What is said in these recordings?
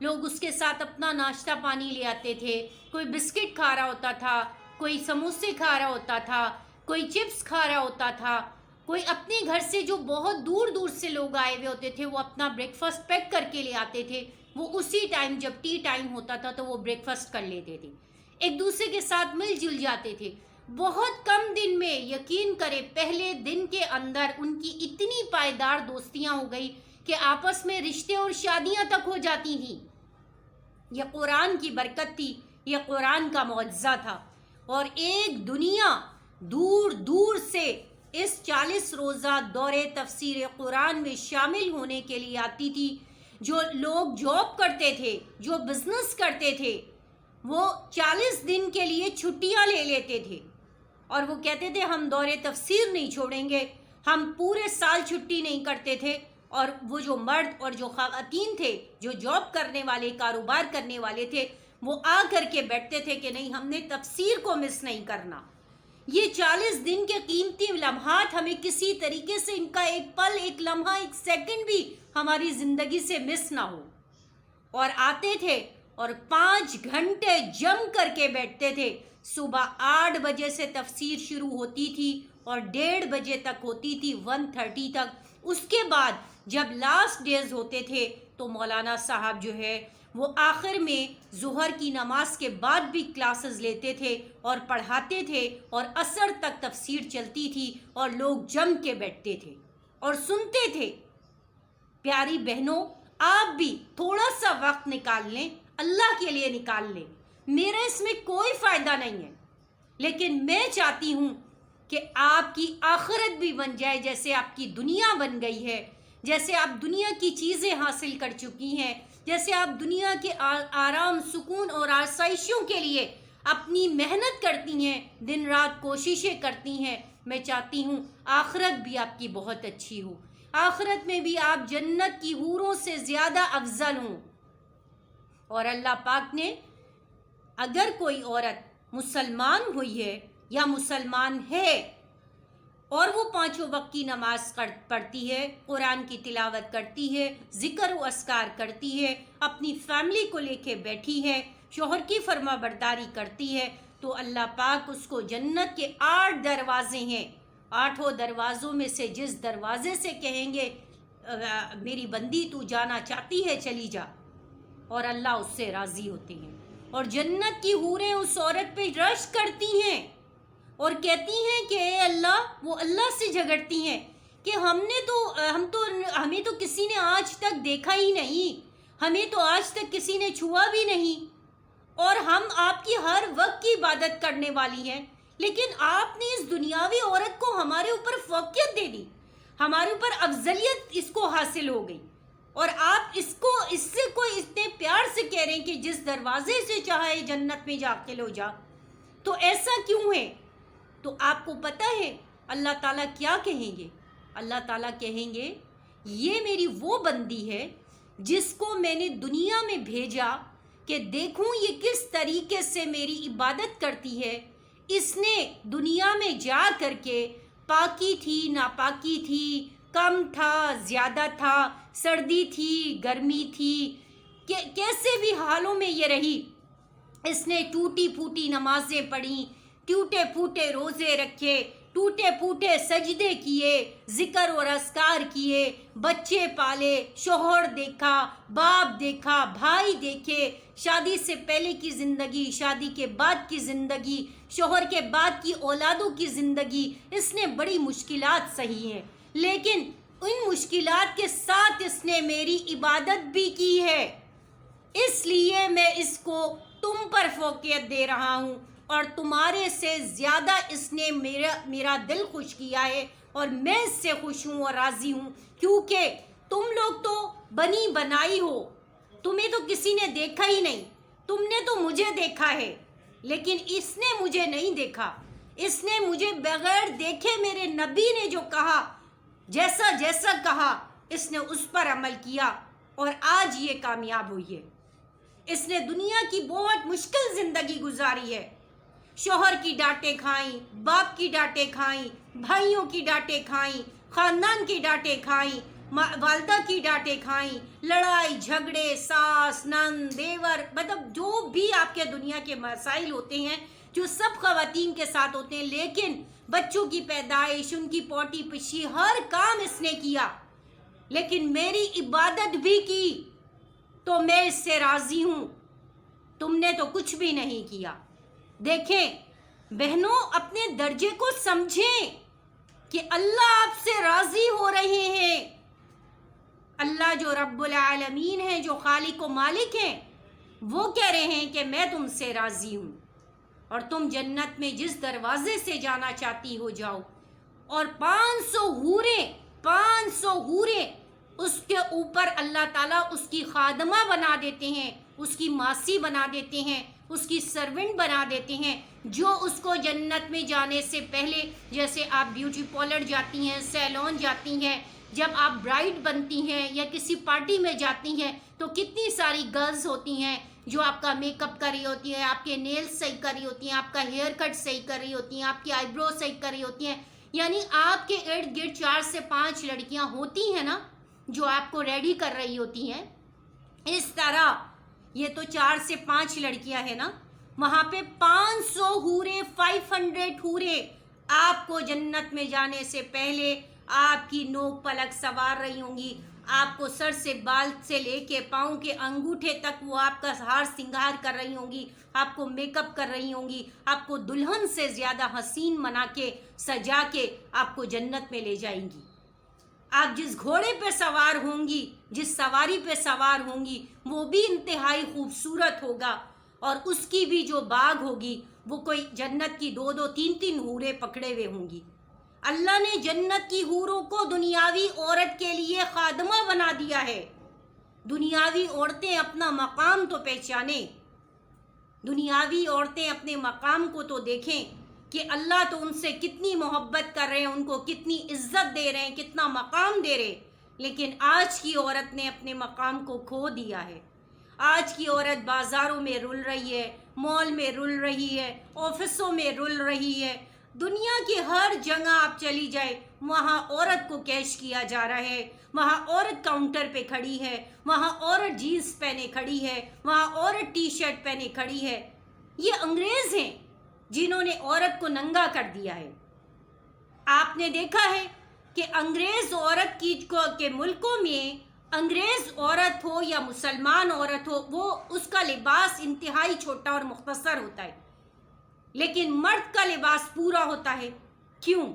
لوگ اس کے ساتھ اپنا ناشتہ پانی لے آتے تھے، کوئی بسکٹ کھا رہا ہوتا تھا، کوئی سموسے کھا رہا ہوتا تھا، کوئی چپس کھا رہا ہوتا تھا، کوئی اپنے گھر سے جو بہت دور دور سے لوگ آئے ہوئے ہوتے تھے وہ اپنا بریک فاسٹ پیک کر کے لے آتے تھے، وہ اسی ٹائم جب ٹی ٹائم ہوتا تھا تو وہ بریک فاسٹ کر لیتے تھے، ایک دوسرے کے ساتھ مل جل جاتے تھے۔ بہت کم دن میں یقین کرے پہلے دن کے اندر ان کی اتنی پائیدار دوستیاں ہو گئی کہ آپس میں رشتے اور شادیاں تک ہو جاتی تھیں۔ یہ قرآن کی برکت تھی، یہ قرآن کا معجزہ تھا، اور ایک دنیا دور دور سے اس 40 روزہ دورے تفسیر قرآن میں شامل ہونے کے لیے آتی تھی۔ جو لوگ جاب کرتے تھے، جو بزنس کرتے تھے، وہ 40 دن کے لیے چھٹیاں لے لیتے تھے اور وہ کہتے تھے ہم دورے تفسیر نہیں چھوڑیں گے، ہم پورے سال چھٹی نہیں کرتے تھے۔ اور وہ جو مرد اور جو خواتین تھے، جو جاب کرنے والے، کاروبار کرنے والے تھے، وہ آ کر کے بیٹھتے تھے کہ نہیں، ہم نے تفسیر کو مس نہیں کرنا۔ یہ 40 دن کے قیمتی لمحات ہمیں کسی طریقے سے ان کا ایک پل، ایک لمحہ، ایک سیکنڈ بھی ہماری زندگی سے مس نہ ہو۔ اور آتے تھے اور 5 گھنٹے جم کر کے بیٹھتے تھے۔ صبح 8 بجے سے تفسیر شروع ہوتی تھی اور 1:30 بجے تک ہوتی تھی، 1:30 تک۔ اس کے بعد جب لاسٹ ڈیز ہوتے تھے تو مولانا صاحب جو ہے وہ آخر میں ظہر کی نماز کے بعد بھی کلاسز لیتے تھے اور پڑھاتے تھے، اور عصر تک تفسیر چلتی تھی اور لوگ جم کے بیٹھتے تھے اور سنتے تھے۔ پیاری بہنوں، آپ بھی تھوڑا سا وقت نکال لیں، اللہ کے لیے نکال لیں۔ میرا اس میں کوئی فائدہ نہیں ہے، لیکن میں چاہتی ہوں کہ آپ کی آخرت بھی بن جائے جیسے آپ کی دنیا بن گئی ہے، جیسے آپ دنیا کی چیزیں حاصل کر چکی ہیں، جیسے آپ دنیا کے آرام، سکون اور آسائشوں کے لیے اپنی محنت کرتی ہیں، دن رات کوششیں کرتی ہیں۔ میں چاہتی ہوں آخرت بھی آپ کی بہت اچھی ہو، آخرت میں بھی آپ جنت کی حوروں سے زیادہ افضل ہوں۔ اور اللہ پاک نے اگر کوئی عورت مسلمان ہوئی ہے یا مسلمان ہے اور وہ 5 وقت کی نماز پڑھتی ہے، قرآن کی تلاوت کرتی ہے، ذکر و اذکار کرتی ہے، اپنی فیملی کو لے کے بیٹھی ہے، شوہر کی فرما برداری کرتی ہے، تو اللہ پاک اس کو جنت کے 8 دروازے ہیں، 8 دروازوں میں سے جس دروازے سے کہیں گے میری بندی تو جانا چاہتی ہے چلی جا، اور اللہ اس سے راضی ہوتے ہیں، اور جنت کی حوریں اس عورت پہ رش کرتی ہیں اور کہتی ہیں کہ اے اللہ، وہ اللہ سے جھگڑتی ہیں کہ ہمیں تو کسی نے آج تک دیکھا ہی نہیں، ہمیں تو آج تک کسی نے چھوا بھی نہیں، اور ہم آپ کی ہر وقت کی عبادت کرنے والی ہیں، لیکن آپ نے اس دنیاوی عورت کو ہمارے اوپر فوقیت دے دی، ہمارے اوپر افضلیت اس کو حاصل ہو گئی، اور آپ اس سے کوئی اتنے پیار سے کہہ رہے ہیں کہ جس دروازے سے چاہے جنت میں داخل ہو جا، تو ایسا کیوں ہے؟ تو آپ کو پتہ ہے اللہ تعالیٰ کیا کہیں گے؟ اللہ تعالیٰ کہیں گے یہ میری وہ بندی ہے جس کو میں نے دنیا میں بھیجا کہ دیکھوں یہ کس طریقے سے میری عبادت کرتی ہے۔ اس نے دنیا میں جا کر کے پاکی تھی، ناپاکی تھی، کم تھا، زیادہ تھا، سردی تھی، گرمی تھی، کیسے بھی حالوں میں یہ رہی، اس نے ٹوٹی پھوٹی نمازیں پڑھی، ٹوٹے پھوٹے روزے رکھے، ٹوٹے پھوٹے سجدے کیے، ذکر اور اذکار کیے، بچے پالے، شوہر دیکھا، باپ دیکھا، بھائی دیکھے، شادی سے پہلے کی زندگی، شادی کے بعد کی زندگی، شوہر کے بعد کی اولادوں کی زندگی، اس نے بڑی مشکلات سہی ہیں، لیکن ان مشکلات کے ساتھ اس نے میری عبادت بھی کی ہے، اس لیے میں اس کو تم پر فوقیت دے رہا ہوں، اور تمہارے سے زیادہ اس نے میرا دل خوش کیا ہے، اور میں اس سے خوش ہوں اور راضی ہوں، کیونکہ تم لوگ تو بنی بنائی ہو، تمہیں تو کسی نے دیکھا ہی نہیں، تم نے تو مجھے دیکھا ہے، لیکن اس نے مجھے نہیں دیکھا، اس نے مجھے بغیر دیکھے میرے نبی نے جو کہا، جیسا جیسا کہا، اس نے اس پر عمل کیا، اور آج یہ کامیاب ہوئی ہے۔ اس نے دنیا کی بہت مشکل زندگی گزاری ہے، شوہر کی ڈانٹیں کھائیں، باپ کی ڈانٹیں کھائیں، بھائیوں کی ڈانٹیں کھائیں، خاندان کی ڈانٹیں کھائیں، والدہ کی ڈانٹیں کھائیں، لڑائی جھگڑے، ساس نند دیور، مطلب جو بھی آپ کے دنیا کے مسائل ہوتے ہیں جو سب خواتین کے ساتھ ہوتے ہیں، لیکن بچوں کی پیدائش، ان کی پوٹی پشی، ہر کام اس نے کیا، لیکن میری عبادت بھی کی تو میں اس سے راضی ہوں، تم نے تو کچھ بھی نہیں کیا۔ دیکھیں بہنوں، اپنے درجے کو سمجھیں کہ اللہ آپ سے راضی ہو رہے ہیں۔ اللہ جو رب العالمین ہے، جو خالق و مالک ہیں، وہ کہہ رہے ہیں کہ میں تم سے راضی ہوں اور تم جنت میں جس دروازے سے جانا چاہتی ہو جاؤ۔ اور 500 حوریں اس کے اوپر اللہ تعالیٰ اس کی خادمہ بنا دیتے ہیں، اس کی ماسی بنا دیتے ہیں، اس کی سرونٹ بنا دیتے ہیں، جو اس کو جنت میں جانے سے پہلے، جیسے آپ بیوٹی پارلر جاتی ہیں، سیلون جاتی ہیں، جب آپ برائڈ بنتی ہیں یا کسی پارٹی میں جاتی ہیں تو کتنی ساری گرلز ہوتی ہیں جو آپ کا میک اپ کر رہی ہوتی ہیں، آپ کے نیلز صحیح کر رہی ہوتی ہیں، آپ کا ہیئر کٹ صحیح کر رہی ہوتی ہیں، آپ کی آئی برو صحیح کر رہی ہوتی ہیں، یعنی آپ کے ارد گرد 4 سے 5 لڑکیاں ہوتی ہیں نا جو آپ کو ریڈی کر رہی ہوتی ہیں۔ اس طرح یہ تو 4 سے 5 لڑکیاں ہیں نا، وہاں پہ 500 حوریں، 500 حوریں آپ کو جنت میں جانے سے پہلے آپ کی نوک پلک سوار رہی ہوں گی، آپ کو سر سے بال سے لے کے پاؤں کے انگوٹھے تک وہ آپ کا ہار سنگار کر رہی ہوں گی، آپ کو میک اپ کر رہی ہوں گی، آپ کو دلہن سے زیادہ حسین بنا کے سجا کے آپ کو جنت میں لے جائیں گی۔ آپ جس گھوڑے پہ سوار ہوں گی، جس سواری پہ سوار ہوں گی، وہ بھی انتہائی خوبصورت ہوگا، اور اس کی بھی جو باغ ہوگی وہ کوئی جنت کی 2-2 3-3 حوریں پکڑے ہوئے ہوں گی۔ اللہ نے جنت کی حوروں کو دنیاوی عورت کے لیے خادمہ بنا دیا ہے۔ دنیاوی عورتیں اپنا مقام تو پہچانیں، دنیاوی عورتیں اپنے مقام کو تو دیکھیں کہ اللہ تو ان سے کتنی محبت کر رہے ہیں، ان کو کتنی عزت دے رہے ہیں، کتنا مقام دے رہے ہیں، لیکن آج کی عورت نے اپنے مقام کو کھو دیا ہے۔ آج کی عورت بازاروں میں رل رہی ہے، مال میں رل رہی ہے، آفسوں میں رل رہی ہے، دنیا کی ہر جگہ آپ چلی جائے وہاں عورت کو کیش کیا جا رہا ہے، وہاں عورت کاؤنٹر پہ کھڑی ہے، وہاں عورت جینس پہنے کھڑی ہے، وہاں عورت ٹی شرٹ پہنے کھڑی ہے۔ یہ انگریز ہیں جنہوں نے عورت کو ننگا کر دیا ہے۔ آپ نے دیکھا ہے کہ انگریز عورت کے ملکوں میں انگریز عورت ہو یا مسلمان عورت ہو، وہ اس کا لباس انتہائی چھوٹا اور مختصر ہوتا ہے، لیکن مرد کا لباس پورا ہوتا ہے۔ کیوں؟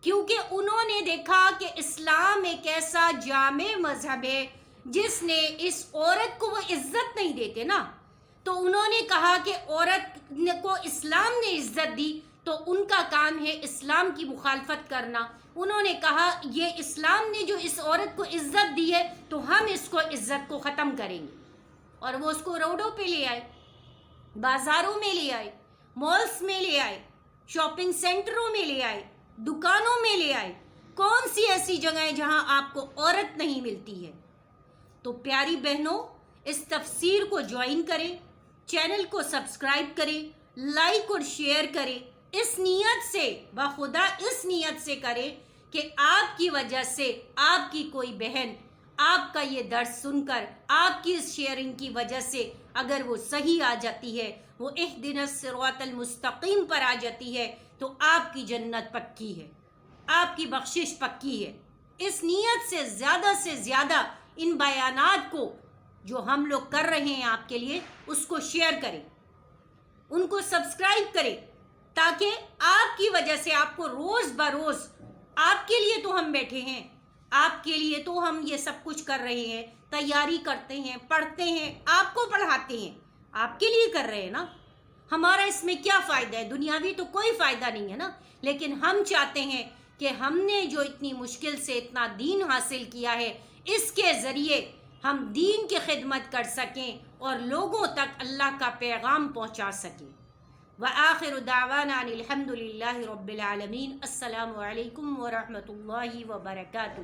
کیونکہ انہوں نے دیکھا کہ اسلام ایک ایسا جامع مذہب ہے جس نے اس عورت کو وہ عزت نہیں دیتے نا، تو انہوں نے کہا کہ عورت کو اسلام نے عزت دی تو ان کا کام ہے اسلام کی مخالفت کرنا۔ انہوں نے کہا یہ اسلام نے جو اس عورت کو عزت دی ہے تو ہم اس کو عزت کو ختم کریں گے، اور وہ اس کو روڈوں پہ لے آئے، بازاروں میں لے آئے، مالز میں لے آئے، شاپنگ سینٹروں میں لے آئے، دکانوں میں لے آئے۔ کون سی ایسی جگہیں جہاں آپ کو عورت نہیں ملتی ہے؟ تو پیاری بہنوں، اس تفسیر کو جوائن کریں، چینل کو سبسکرائب کریں، لائک اور شیئر کریں، اس نیت سے، بخدا اس نیت سے کریں کہ آپ کی وجہ سے آپ کی کوئی بہن آپ کا یہ درس سن کر، آپ کی اس شیئرنگ کی وجہ سے اگر وہ صحیح آ جاتی ہے، وہ اہدنا الصراط المستقیم پر آ جاتی ہے، تو آپ کی جنت پکی ہے، آپ کی بخشش پکی ہے۔ اس نیت سے زیادہ ان بیانات کو جو ہم لوگ کر رہے ہیں آپ کے لیے، اس کو شیئر کریں، ان کو سبسکرائب کریں، تاکہ آپ کی وجہ سے آپ کو روز بروز، آپ کے لیے تو ہم بیٹھے ہیں، آپ کے لیے تو ہم یہ سب کچھ کر رہے ہیں، تیاری کرتے ہیں، پڑھتے ہیں، آپ کو پڑھاتے ہیں، آپ کے لیے کر رہے ہیں نا۔ ہمارا اس میں کیا فائدہ ہے؟ دنیاوی تو کوئی فائدہ نہیں ہے نا، لیکن ہم چاہتے ہیں کہ ہم نے جو اتنی مشکل سے اتنا دین حاصل کیا ہے، اس کے ذریعے ہم دین کی خدمت کر سکیں اور لوگوں تک اللہ کا پیغام پہنچا سکیں۔ وآخر دعوانا الحمد للہ رب العالمین۔ السلام علیکم ورحمۃ اللہ وبرکاتہ۔